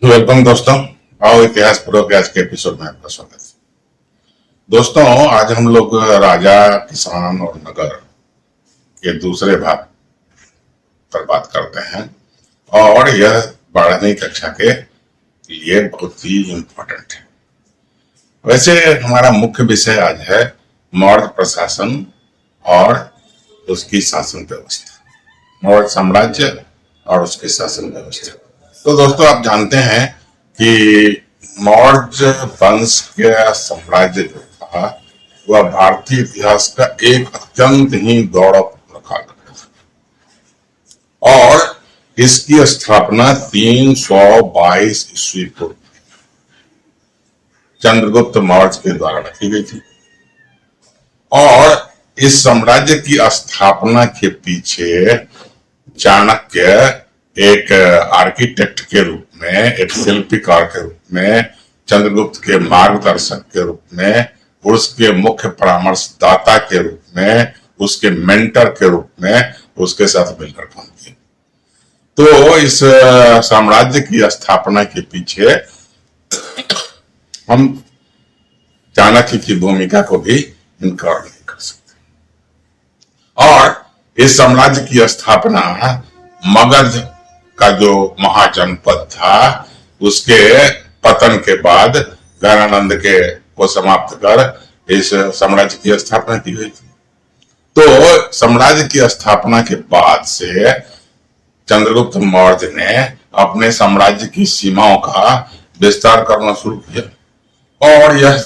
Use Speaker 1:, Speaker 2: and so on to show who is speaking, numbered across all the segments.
Speaker 1: Welcome दोस्तों। आओ इतिहास प्रो के आज के एपिसोड में आपका स्वागत है। दोस्तों, आज हम लोग राजा, किसान और नगर के दूसरे भाग पर बात करते हैं और यह 12वीं कक्षा के लिए बहुत ही इम्पोर्टेंट है। वैसे हमारा मुख्य विषय आज है मौर्य प्रशासन और उसकी शासन व्यवस्था, मौर्य साम्राज्य और उसकी शासन व्यवस्था। तो दोस्तों, आप जानते हैं कि मौर्य वंश के साम्राज्य जो था वह भारतीय इतिहास का एक अत्यंत ही गौरवपूर्ण काल था और इसकी स्थापना 322 ईस्वी पूर्व चंद्रगुप्त मौर्य के द्वारा रखी गई थी। और इस साम्राज्य की स्थापना के पीछे चाणक्य एक आर्किटेक्ट के रूप में, एक शिल्पकार के रूप में, चंद्रगुप्त के मार्गदर्शक के रूप में, उसके मुख्य परामर्शदाता के रूप में, उसके मेंटर के रूप में उसके साथ मिलकर काम किया। तो इस साम्राज्य की स्थापना के पीछे हम चाणक्य की भूमिका को भी इनकार नहीं कर सकते। और इस साम्राज्य की स्थापना मगध का जो महाजनपद था उसके पतन के बाद ज्ञानानंद के को समाप्त कर इस साम्राज्य की स्थापना की गई थी। तो साम्राज्य की स्थापना के बाद से चंद्रगुप्त मौर्य ने अपने साम्राज्य की सीमाओं का विस्तार करना शुरू किया और यह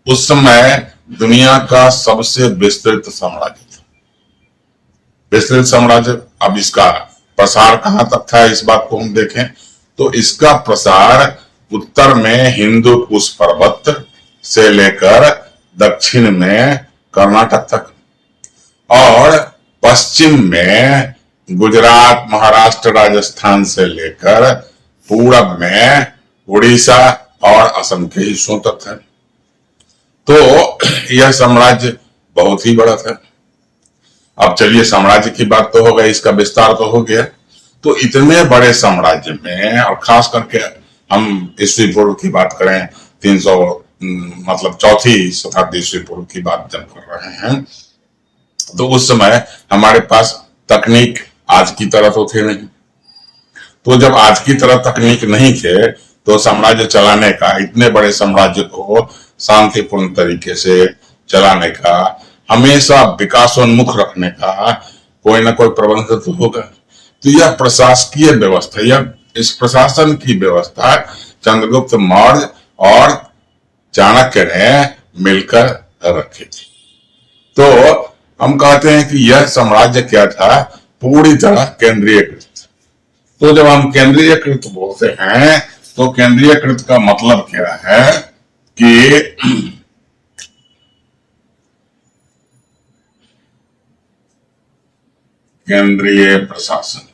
Speaker 1: उस समय दुनिया का सबसे विस्तृत साम्राज्य था। विस्तृत साम्राज्य, अब इसका प्रसार कहां तक था इस बात को हम देखें तो इसका प्रसार उत्तर में हिंदू कुश पर्वत से लेकर दक्षिण में कर्नाटक तक और पश्चिम में गुजरात, महाराष्ट्र, राजस्थान से लेकर पूरब में उड़ीसा और असम के हिस्सों तक था। तो यह साम्राज्य बहुत ही बड़ा था। अब चलिए, साम्राज्य की बात तो हो गई, इसका विस्तार तो हो गया। तो इतने बड़े साम्राज्य में, और खास करके हम ईस्वी पूर्व की बात करें, 300 मतलब चौथी शताब्दी ईस्वी पूर्व की बात जब कर रहे हैं, तो उस समय हमारे पास तकनीक आज की तरह तो थे नहीं। तो जब आज की तरह तकनीक नहीं थे तो साम्राज्य चलाने का, इतने बड़े साम्राज्य को शांतिपूर्ण तरीके से चलाने का, हमेशा विकासोन्मुख रखने का कोई ना कोई प्रबंध तो होगा। तो यह प्रशासकीय व्यवस्था, यह इस प्रशासन की व्यवस्था चंद्रगुप्त मौर्य और चाणक्य ने मिलकर रखी थी। तो हम कहते हैं कि यह साम्राज्य क्या था, पूरी तरह केंद्रीयकृत। तो जब हम केंद्रीयकृत बोलते हैं तो केंद्रीयकृत का मतलब क्या है कि केंद्रीय प्रशासन।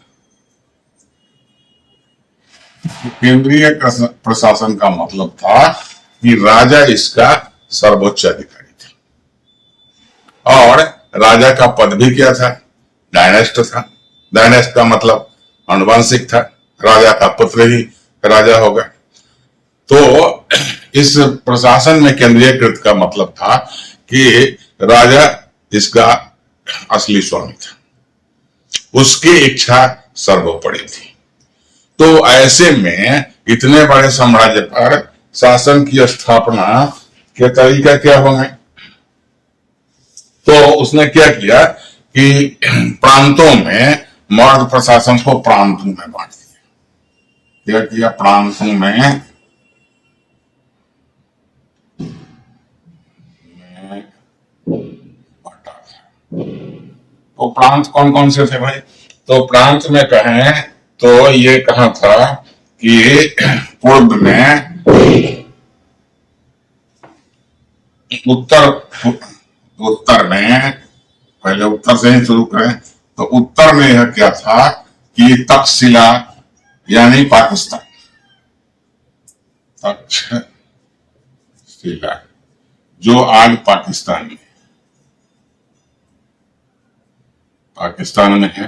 Speaker 1: केंद्रीय प्रशासन का मतलब था कि राजा इसका सर्वोच्च अधिकारी था और राजा का पद भी क्या था, डायनेस्ट था। डायनेस्ट का मतलब अनुवंशिक था, राजा का पुत्र ही राजा होगा। तो इस प्रशासन में केंद्रीयकृत का मतलब था कि राजा इसका असली स्वामी था, उसकी इच्छा सर्वोपरि थी। तो ऐसे में इतने बड़े साम्राज्य पर शासन की स्थापना के तरीका क्या होंगे? तो उसने क्या किया कि प्रांतों में मौर्य प्रशासन को प्रांतों में बांट दिया। क्या किया? प्रांतों में बांटा। तो प्रांत कौन कौन से थे भाई? तो प्रांत में कहें तो ये कहा था कि पूर्व में उत्तर में, पहले उत्तर से ही शुरू करें तो उत्तर में यह क्या था कि तक्षशिला यानी पाकिस्तान, तक्षशिला जो आज पाकिस्तान में है।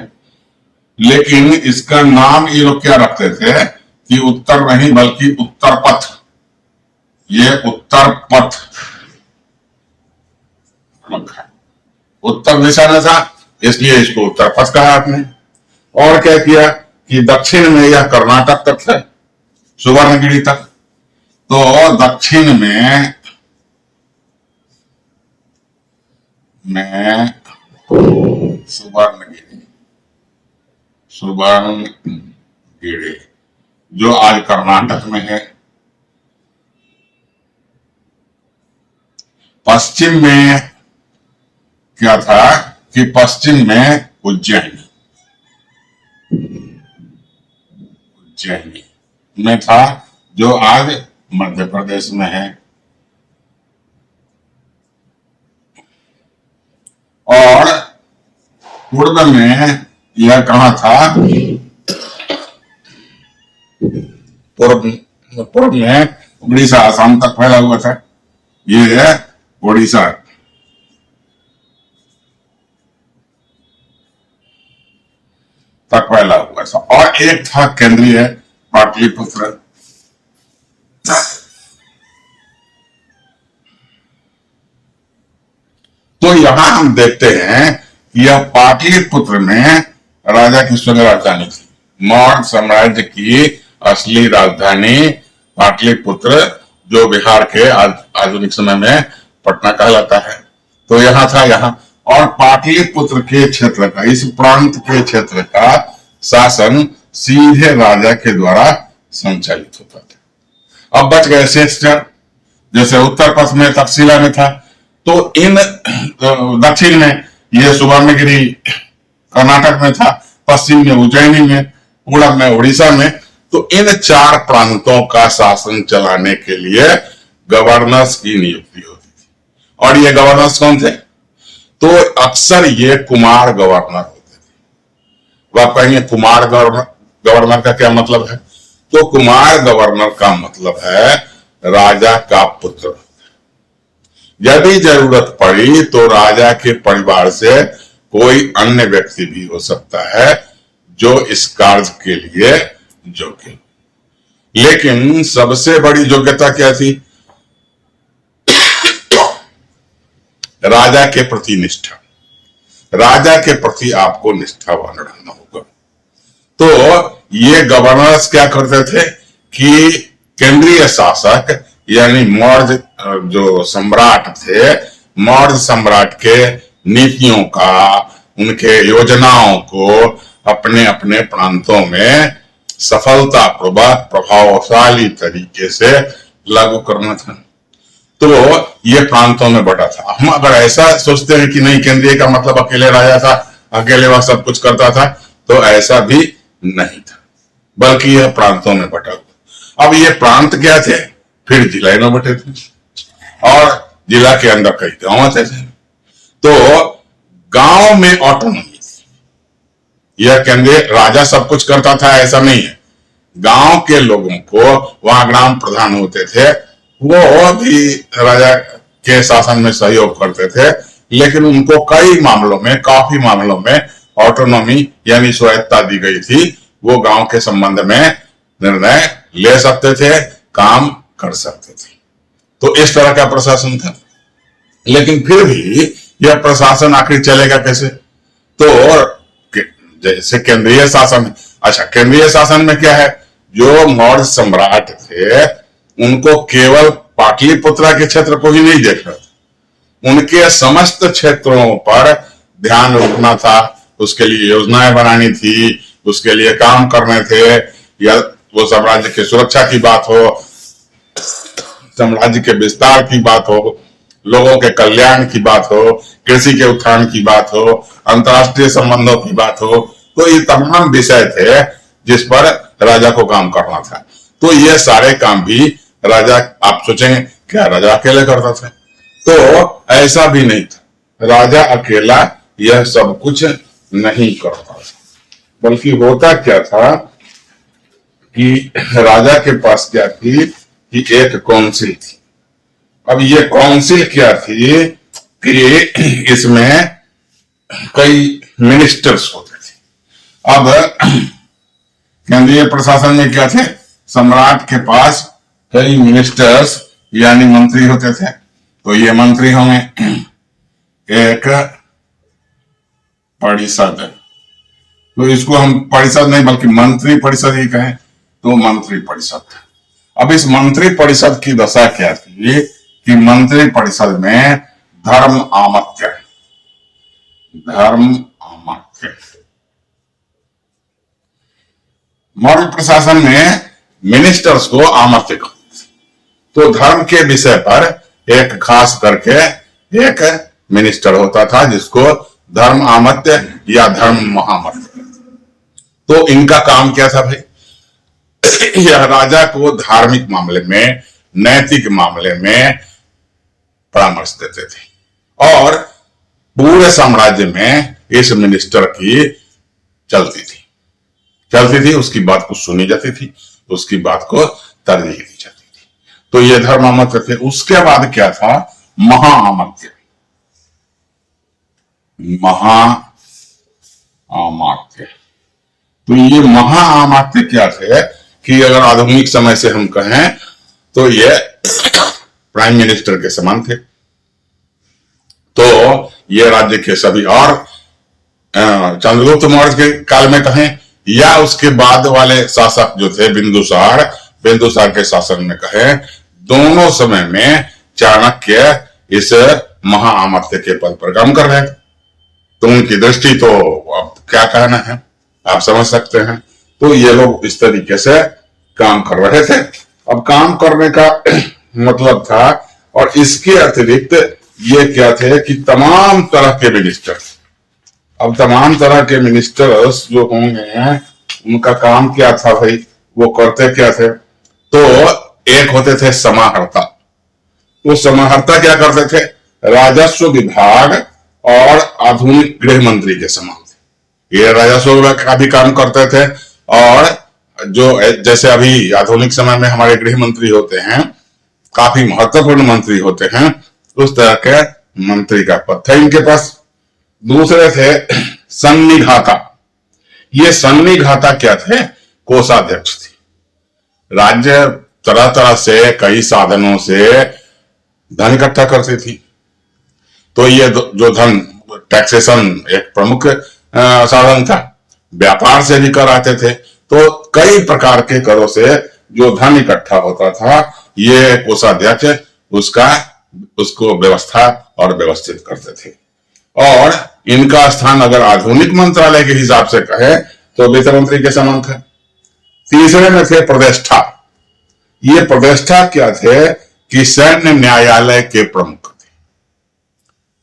Speaker 1: लेकिन इसका नाम ये लोग क्या रखते थे कि उत्तर नहीं बल्कि उत्तर पथ, ये उत्तर पथ उत्तर दिशा में था, इसलिए इसको उत्तर पथ कहा आपने। और क्या किया कि दक्षिण में यह कर्नाटक तक है, सुवर्णगिरी तक। तो दक्षिण में सुवर्णगिरी जो आज कर्नाटक में है। पश्चिम में क्या था कि पश्चिम में उज्जैनी में था, जो आज मध्य प्रदेश में है। और पूर्व में यह कहाँ था, पूर्व में उड़ीसा आसाम तक फैला हुआ था। ये है उड़ीसा तक फैला हुआ था। और एक था केंद्रीय पाटलिपुत्र। तो यहां हम देखते हैं कि यह पाटलिपुत्र में राजा की स्वर्ण राजधानी थी। मौर्य साम्राज्य की असली राजधानी पाटलिपुत्र, जो बिहार के आधुनिक समय में पटना कहलाता है, तो यहाँ था। यहाँ और पाटलिपुत्र के क्षेत्र का, इस प्रांत के क्षेत्र का शासन सीधे राजा के द्वारा संचालित होता था। अब बच गए शेष चार, जैसे उत्तर पथ में तक्षशिला में था, तो इन दक्षिण में ये सुवर्णगिरी कर्नाटक में था, पश्चिम में उज्जैनी में, पूर्व में उड़ीसा में। तो इन चार प्रांतों का शासन चलाने के लिए गवर्नर्स की नियुक्ति होती थी। और ये गवर्नर्स कौन थे? तो अक्सर ये कुमार गवर्नर होते थे। वह कहेंगे कुमार गवर्नर का क्या मतलब है? तो कुमार गवर्नर का मतलब है राजा का पुत्र। यदि जरूरत पड़ी तो राजा के परिवार से कोई अन्य व्यक्ति भी हो सकता है जो इस कार्य के लिए योग्य। लेकिन सबसे बड़ी योग्यता क्या थी? राजा के प्रति निष्ठा। राजा के प्रति आपको निष्ठावान रहना होगा। तो ये गवर्नर्स क्या करते थे कि केंद्रीय शासक यानी मौर्य जो सम्राट थे, मौर्य सम्राट के नीतियों का, उनके योजनाओं को अपने अपने प्रांतों में सफलतापूर्वक प्रभावशाली तरीके से लागू करना था। तो ये प्रांतों में बटा था। हम अगर ऐसा सोचते हैं कि नहीं, केंद्रीय का मतलब अकेले राजा था, अकेले वह सब कुछ करता था, तो ऐसा भी नहीं था, बल्कि यह प्रांतों में बटा हुआ। अब ये प्रांत क्या थे? फिर जिले में बटे थे, और जिला के अंदर कई गांव आते थे। तो गांव में ऑटोनॉमी थी। यह केंद्रीय राजा सब कुछ करता था ऐसा नहीं है। गांव के लोगों को, वहां ग्राम प्रधान होते थे, वो भी राजा के शासन में सहयोग करते थे, लेकिन उनको कई मामलों में, काफी मामलों में ऑटोनॉमी यानी स्वायत्तता दी गई थी। वो गांव के संबंध में निर्णय ले सकते थे, काम कर सकते थे। तो इस तरह का प्रशासन था। लेकिन फिर भी यह प्रशासन आखिर चलेगा कैसे? तो जैसे केंद्रीय शासन, अच्छा केंद्रीय शासन में क्या है? जो मौर्य सम्राट थे उनको केवल पाटलिपुत्र के क्षेत्र को ही नहीं देखना था, उनके समस्त क्षेत्रों पर ध्यान रखना था, उसके लिए योजनाएं बनानी थी, उसके लिए काम करने थे। या वो साम्राज्य की सुरक्षा की बात हो, साम्राज्य के विस्तार की बात हो, लोगों के कल्याण की बात हो, कृषि के उत्थान की बात हो, अंतर्राष्ट्रीय संबंधों की बात हो, तो ये तमाम विषय थे जिस पर राजा को काम करना था। तो ये सारे काम भी राजा, आप सोचेंगे क्या राजा अकेले करता था? तो ऐसा भी नहीं था। राजा अकेला यह सब कुछ नहीं करता था, बल्कि होता क्या था कि राजा के पास क्या थी कि एक काउंसिल थी। अब ये काउंसिल क्या थी कि इसमें कई मिनिस्टर्स होते थे। अब केंद्रीय प्रशासन में क्या थे? सम्राट के पास कई मिनिस्टर्स यानी मंत्री होते थे। तो ये मंत्री होंगे, एक परिषद, तो इसको हम परिषद नहीं बल्कि मंत्री परिषद ही कहें, तो मंत्री परिषद। अब इस मंत्री परिषद की दशा क्या थी कि मंत्री परिषद में धर्म आमत्य मौर्य प्रशासन में मिनिस्टर्स को आमत्य कहते थे। तो धर्म के विषय पर एक खास करके एक मिनिस्टर होता था जिसको धर्म आमत्य या धर्म महामत्य। तो इनका काम क्या था भाई, यह राजा को धार्मिक मामले में, नैतिक मामले में परामर्श देते थे और पूरे साम्राज्य में इस मिनिस्टर की चलती थी, उसकी बात को सुनी जाती थी, उसकी बात को तरजीह दी जाती थी। तो ये धर्म आमत्य थे। उसके बाद क्या था, महाआमत्य। तो ये महाआमत्य क्या थे कि अगर आधुनिक समय से हम कहें तो ये प्राइम मिनिस्टर के समान थे। तो ये राज्य के सभी, और चंद्रगुप्त मौर्य के काल में कहें या उसके बाद वाले शासक जो थे बिंदुसार के शासन में कहें, दोनों समय में चाणक्य इस महाआमत्य के पद पर काम कर रहे थे। तो उनकी दृष्टि तो अब क्या कहना है, आप समझ सकते हैं। तो ये लोग इस तरीके से काम कर रहे थे। अब काम करने का मतलब था, और इसके अतिरिक्त ये क्या थे कि तमाम तरह के मिनिस्टर, अब तमाम तरह के मिनिस्टर्स जो होंगे उनका काम क्या था भाई, वो करते क्या थे। तो एक होते थे समाहर्ता। वो समाहर्ता क्या करते थे, राजस्व विभाग और आधुनिक गृह मंत्री के समान थे। ये राजस्व विभाग का भी काम करते थे, और जो जैसे अभी आधुनिक समय में हमारे गृह मंत्री होते हैं, काफी महत्वपूर्ण मंत्री होते हैं, उस तरह के मंत्री का पद था इनके पास। दूसरे थे सन्निघाता। ये सन्निघाता क्या थे, कोषाध्यक्ष थे। राज्य तरह तरह से कई साधनों से धन इकट्ठा करती थी। तो ये जो धन, टैक्सेशन एक प्रमुख साधन था। व्यापार से भी कर आते थे। तो कई प्रकार के करों से जो धन इकट्ठा होता था, ये कोषाध्यक्ष उसको व्यवस्था और व्यवस्थित करते थे। और इनका स्थान अगर आधुनिक मंत्रालय के हिसाब से कहे तो वित्त मंत्री के समान था। तीसरे में थे प्रतिष्ठा। ये प्रतिष्ठा क्या थे कि सैन्य न्यायालय के प्रमुख थे।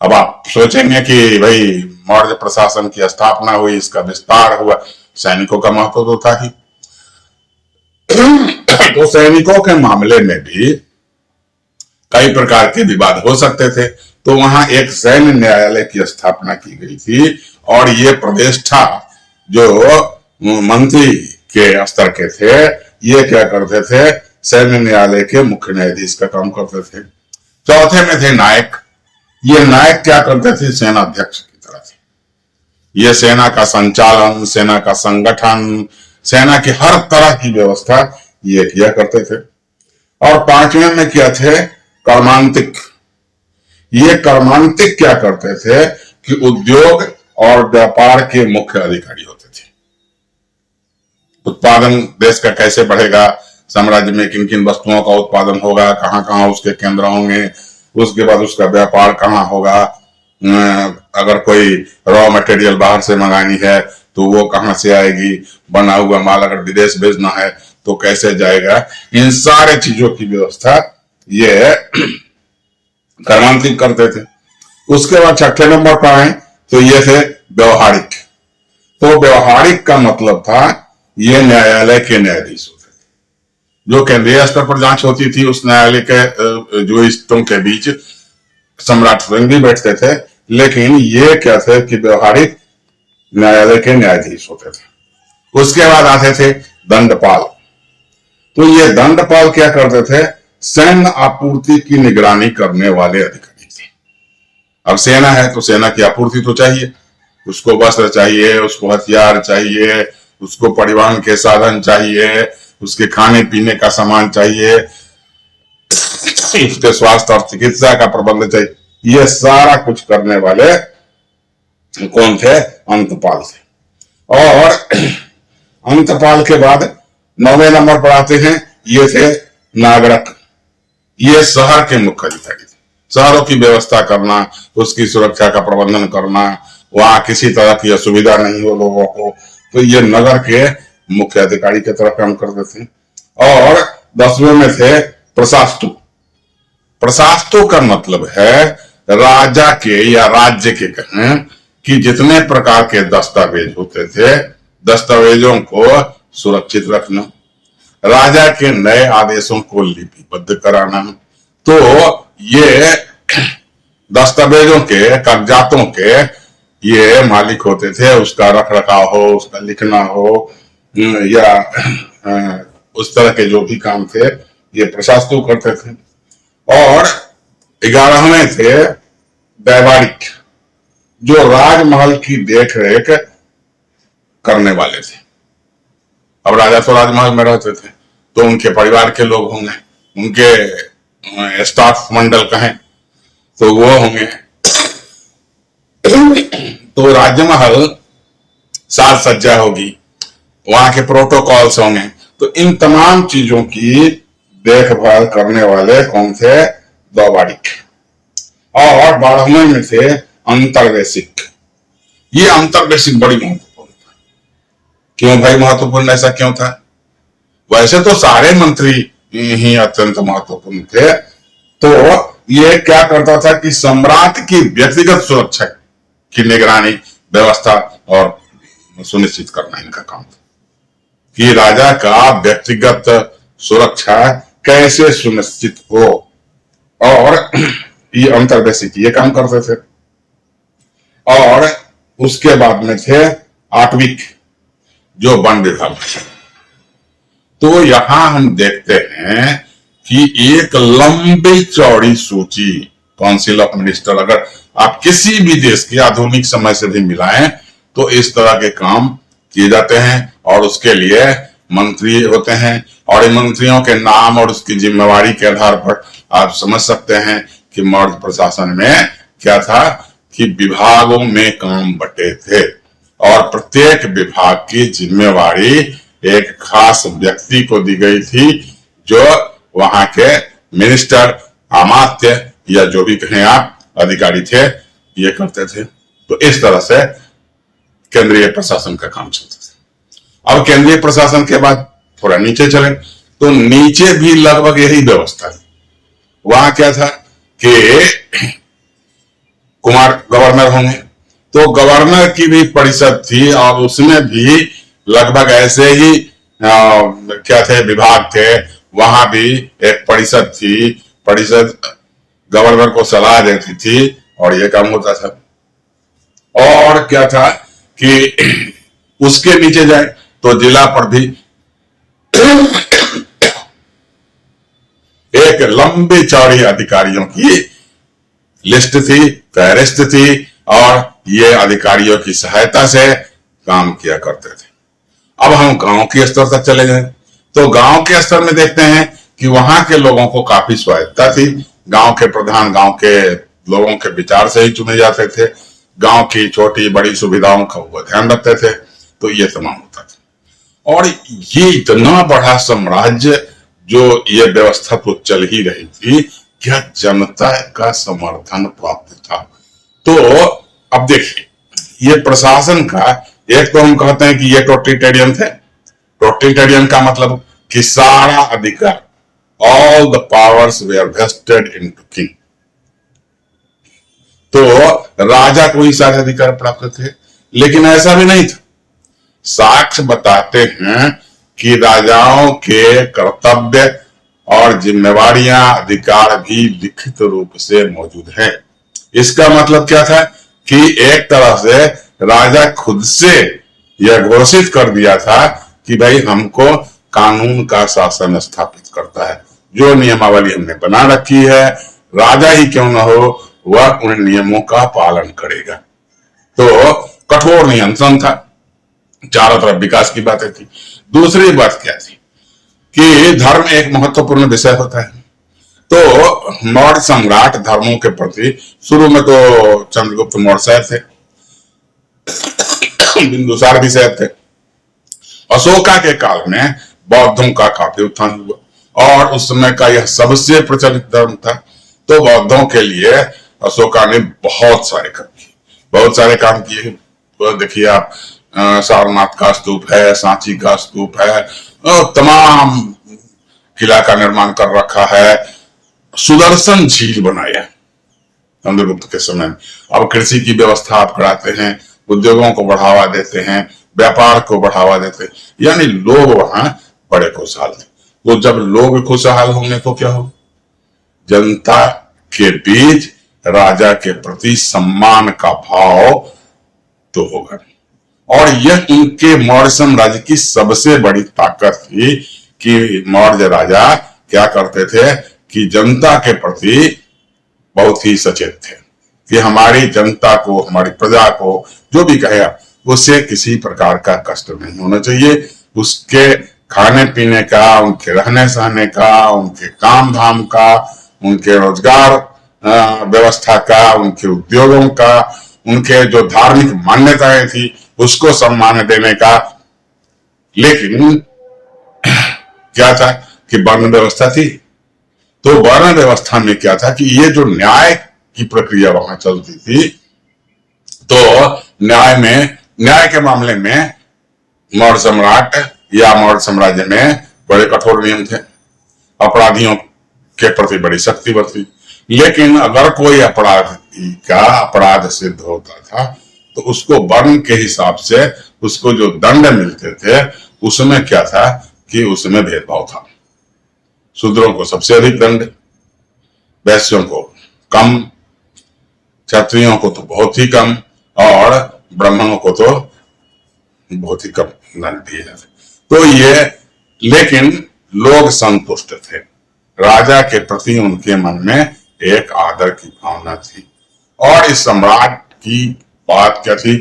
Speaker 1: अब आप सोचेंगे कि भाई मौर्य प्रशासन की स्थापना हुई, इसका विस्तार हुआ, सैनिकों का महत्व तो था ही। तो सैनिकों के मामले में भी कई प्रकार के विवाद हो सकते थे। तो वहां एक सैन्य न्यायालय की स्थापना की गई थी, और ये प्रतिष्ठा जो मंत्री के स्तर के थे, ये क्या करते थे, सैन्य न्यायालय के मुख्य न्यायाधीश का काम करते थे। चौथे में थे नायक। ये नायक क्या करते थे, सेना अध्यक्ष की तरह थे। ये सेना का संचालन, सेना का संगठन, सेना की हर तरह की व्यवस्था ये किया करते थे। और पांचवें में क्या थे, कर्मांतिक। ये कर्मांतिक क्या करते थे कि उद्योग और व्यापार के मुख्य अधिकारी होते थे। उत्पादन देश का कैसे बढ़ेगा, साम्राज्य में किन किन वस्तुओं का उत्पादन होगा, कहां कहां उसके केंद्र होंगे, उसके बाद उसका व्यापार कहां होगा, अगर कोई रॉ मटेरियल बाहर से मंगानी है तो वो कहां से आएगी, बना हुआ माल अगर विदेश भेजना है तो कैसे जाएगा, इन सारे चीजों की व्यवस्था ये कर्मांतिक करते थे। उसके बाद छठे नंबर पर आए तो ये थे व्यवहारिक। तो व्यवहारिक का मतलब था ये न्यायालय के न्यायाधीश होते थे। जो केंद्रीय स्तर पर जांच होती थी, उस न्यायालय के जुरिस्टों के बीच सम्राट स्वयं भी बैठते थे, लेकिन ये क्या थे कि व्यवहारिक न्यायालय के न्यायाधीश होते थे। उसके बाद आते थे दंडपाल। तो ये दंडपाल क्या करते थे, सैन्य आपूर्ति की निगरानी करने वाले अधिकारी थे। अब सेना है तो सेना की आपूर्ति तो चाहिए, उसको वस्त्र चाहिए, उसको हथियार चाहिए, उसको परिवहन के साधन चाहिए, उसके खाने पीने का सामान चाहिए, उसके स्वास्थ्य और चिकित्सा का प्रबंध चाहिए, ये सारा कुछ करने वाले कौन थे? अंतपाल थे। और अंतपाल के बाद 9वें नंबर पर आते हैं, ये थे नागरक। ये शहर के मुख्य अधिकारी थे। शहरों की व्यवस्था करना, उसकी सुरक्षा का प्रबंधन करना, वहां किसी तरह की असुविधा नहीं हो लोगों को, तो ये नगर के मुख्य अधिकारी की तरह काम करते थे। और 10वें में थे प्रशास्तु। प्रशास्तु का मतलब है राजा के या राज्य के कहें कि जितने प्रकार के दस्तावेज होते थे, दस्तावेजों को सुरक्षित रखना, राजा के नए आदेशों को लिपिबद्ध कराना। तो ये दस्तावेजों के, कागजातों के ये मालिक होते थे। उसका रख रखाव हो, उसका लिखना हो, या उस तरह के जो भी काम थे ये प्रशास्तु करते थे। और 11वें थे दैवारिक, जो राजमहल की देखरेख करने वाले थे। अब राजा तो राजमहल में रहते थे, तो उनके परिवार के लोग होंगे, उनके स्टाफ मंडल कहें तो वो होंगे। तो राजमहल साज सज्जा होगी, वहां के प्रोटोकॉल्स होंगे, तो इन तमाम चीजों की देखभाल करने वाले कौन थे? दैवारिक। और 12वें में थे अंतर्वेशिक। ये अंतर्वेशिक बड़ी महत्वपूर्ण था। क्यों भाई महत्वपूर्ण? ऐसा क्यों था? वैसे तो सारे मंत्री ही अत्यंत महत्वपूर्ण थे। तो ये क्या करता था कि सम्राट की व्यक्तिगत सुरक्षा की निगरानी, व्यवस्था और सुनिश्चित करना इनका काम था कि राजा का व्यक्तिगत सुरक्षा कैसे सुनिश्चित हो। और ये अंतर्वेशिक ये काम करते थे। और उसके बाद में थे आटविक, जो वन विभाग। तो यहां हम देखते हैं कि एक लंबी चौड़ी सूची, काउंसिल ऑफ मिनिस्टर, अगर आप किसी भी देश के आधुनिक समय से भी मिलाएं तो इस तरह के काम किए जाते हैं। और उसके लिए मंत्री होते हैं, और इन मंत्रियों के नाम और उसकी जिम्मेवारी के आधार पर आप समझ सकते हैं कि मौर्य प्रशासन में क्या था कि विभागों में काम बटे थे, और प्रत्येक विभाग की जिम्मेवारी एक खास व्यक्ति को दी गई थी, जो वहां के मिनिस्टर, अमात्य या जो भी कहें आप अधिकारी थे, ये करते थे। तो इस तरह से केंद्रीय प्रशासन का काम चलता था। अब केंद्रीय प्रशासन के बाद थोड़ा नीचे चले तो नीचे भी लगभग यही व्यवस्था है। वहां क्या था कि कुमार गवर्नर होंगे, तो गवर्नर की भी परिषद थी, और उसमें भी लगभग ऐसे ही क्या थे, विभाग थे। वहां भी एक परिषद थी, परिषद गवर्नर को सलाह देती थी और ये काम होता था। और क्या था कि उसके नीचे जाए तो जिला पर भी एक लंबी चौड़ी अधिकारियों की लिस्ट थी, फहरिस्त थी, और ये अधिकारियों की सहायता से काम किया करते थे। अब हम गांव के स्तर तक चले गए तो गांव के स्तर में देखते हैं कि वहां के लोगों को काफी स्वायत्तता थी। गांव के प्रधान गांव के लोगों के विचार से ही चुने जाते थे। गांव की छोटी बड़ी सुविधाओं का वो ध्यान रखते थे। तो ये तमाम होता था। और ये इतना बड़ा साम्राज्य, जो ये व्यवस्था तो चल ही रही थी, क्या जनता का समर्थन प्राप्त था? तो अब देखिए, ये प्रशासन का एक तो हम कहते हैं कि ये टोटलिटेरियन थे। टोटलिटेरियन का मतलब कि सारा अधिकार, all the powers were vested into king, तो राजा को ही सारे अधिकार प्राप्त थे। लेकिन ऐसा भी नहीं था। साक्ष्य बताते हैं कि राजाओं के कर्तव्य और जिम्मेवारियां, अधिकार भी लिखित रूप से मौजूद है। इसका मतलब क्या था कि एक तरह से राजा खुद से यह घोषित कर दिया था कि भाई हमको कानून का शासन स्थापित करता है। जो नियमावली हमने बना रखी है, राजा ही क्यों न हो, वह उन नियमों का पालन करेगा। तो कठोर नियंत्रण था, चारों तरफ विकास की बातें थी। दूसरी बात क्या थी कि धर्म एक महत्वपूर्ण विषय होता है। तो मौर्य सम्राट धर्मों के प्रति शुरू में तो चंद्रगुप्त मौर्य थे, बिंदुसार भी शायद थे। अशोका के काल में बौद्धों का काफी उत्थान हुआ और उस समय का यह सबसे प्रचलित धर्म था। तो बौद्धों के लिए अशोका ने बहुत सारे काम किए। तो देखिए आप, सारनाथ का स्तूप है, सांची का स्तूप है, तमाम किला का निर्माण कर रखा है, सुदर्शन झील बनाया चंद्रगुप्त के समय में। अब कृषि की व्यवस्था आप कराते हैं, उद्योगों को बढ़ावा देते हैं, व्यापार को बढ़ावा देते हैं, यानी लोग वहां बड़े खुशहाल थे। तो जब लोग खुशहाल होंगे तो क्या हो, जनता के बीच राजा के प्रति सम्मान का भाव तो होगा। और यह उनके मौर्य साम्राज्य की सबसे बड़ी ताकत थी कि मौर्य राजा क्या करते थे कि जनता के प्रति बहुत ही सचेत थे कि हमारी जनता को, हमारी प्रजा को जो भी कहेगा उससे किसी प्रकार का कष्ट नहीं होना चाहिए। उसके खाने पीने का, उनके रहने सहने का, उनके काम धाम का, उनके रोजगार व्यवस्था का, उनके उद्योगों का, उनके जो धार्मिक मान्यताएं थी उसको सम्मान देने का। लेकिन क्या था कि वर्ण व्यवस्था थी। तो वर्ण व्यवस्था में क्या था कि ये जो न्याय की प्रक्रिया वहां चलती थी, तो न्याय के मामले में मौर्य सम्राट या मौर्य साम्राज्य में बड़े कठोर नियम थे, अपराधियों के प्रति बड़ी सख्ती बरती। लेकिन अगर कोई अपराधी का अपराध सिद्ध होता था तो उसको वर्ण के हिसाब से उसको जो दंड मिलते थे उसमें क्या था कि उसमें भेदभाव था। शूद्रों को सबसे अधिक दंड, वैश्यों को कम, क्षत्रियों को तो बहुत ही कम और ब्राह्मणों को तो बहुत ही कम दंड दिए जाते। तो ये, लेकिन लोग संतुष्ट थे। राजा के प्रति उनके मन में एक आदर की भावना थी। और इस सम्राट की बात क्या थी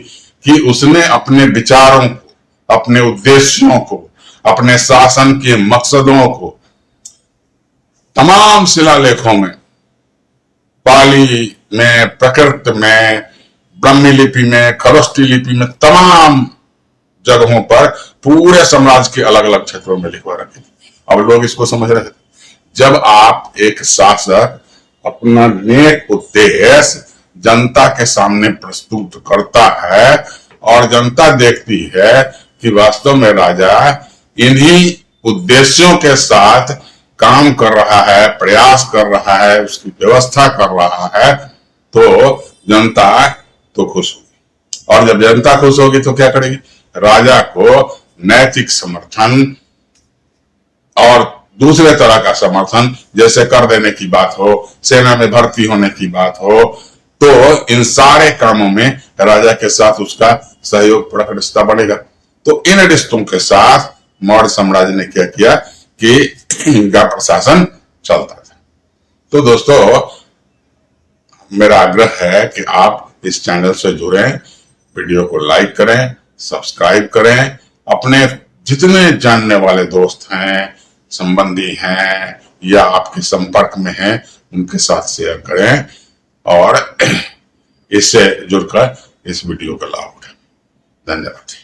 Speaker 1: कि उसने अपने विचारों को, अपने उद्देश्यों को, अपने शासन के मकसदों को तमाम शिलालेखों में, पाली में, प्रकृत में, ब्राह्मी लिपि में, खरोष्टी लिपि में, तमाम जगहों पर पूरे साम्राज्य के अलग अलग क्षेत्रों में लिखवा रखे थे। अब लोग इसको समझ रहे थे। जब आप एक शासक अपना नेक उद्देश्य जनता के सामने प्रस्तुत करता है और जनता देखती है कि वास्तव में राजा इन्हीं उद्देश्यों के साथ काम कर रहा है, प्रयास कर रहा है, उसकी व्यवस्था कर रहा है, तो जनता तो खुश होगी। और जब जनता खुश होगी तो क्या करेगी, राजा को नैतिक समर्थन और दूसरे तरह का समर्थन, जैसे कर देने की बात हो, सेना में भर्ती होने की बात हो, तो इन सारे कामों में राजा के साथ उसका सहयोग प्रखर रिश्ता बनेगा। तो इन रिश्तों के साथ मौर्य साम्राज्य ने क्या किया कि इनका प्रशासन चलता था। तो दोस्तों, मेरा आग्रह है कि आप इस चैनल से जुड़ें, वीडियो को लाइक करें, सब्सक्राइब करें, अपने जितने जानने वाले दोस्त हैं, संबंधी हैं या आपके संपर्क में हैं, उनके साथ शेयर करें और इससे जुड़कर इस वीडियो का लाभ उठाएं। धन्यवाद।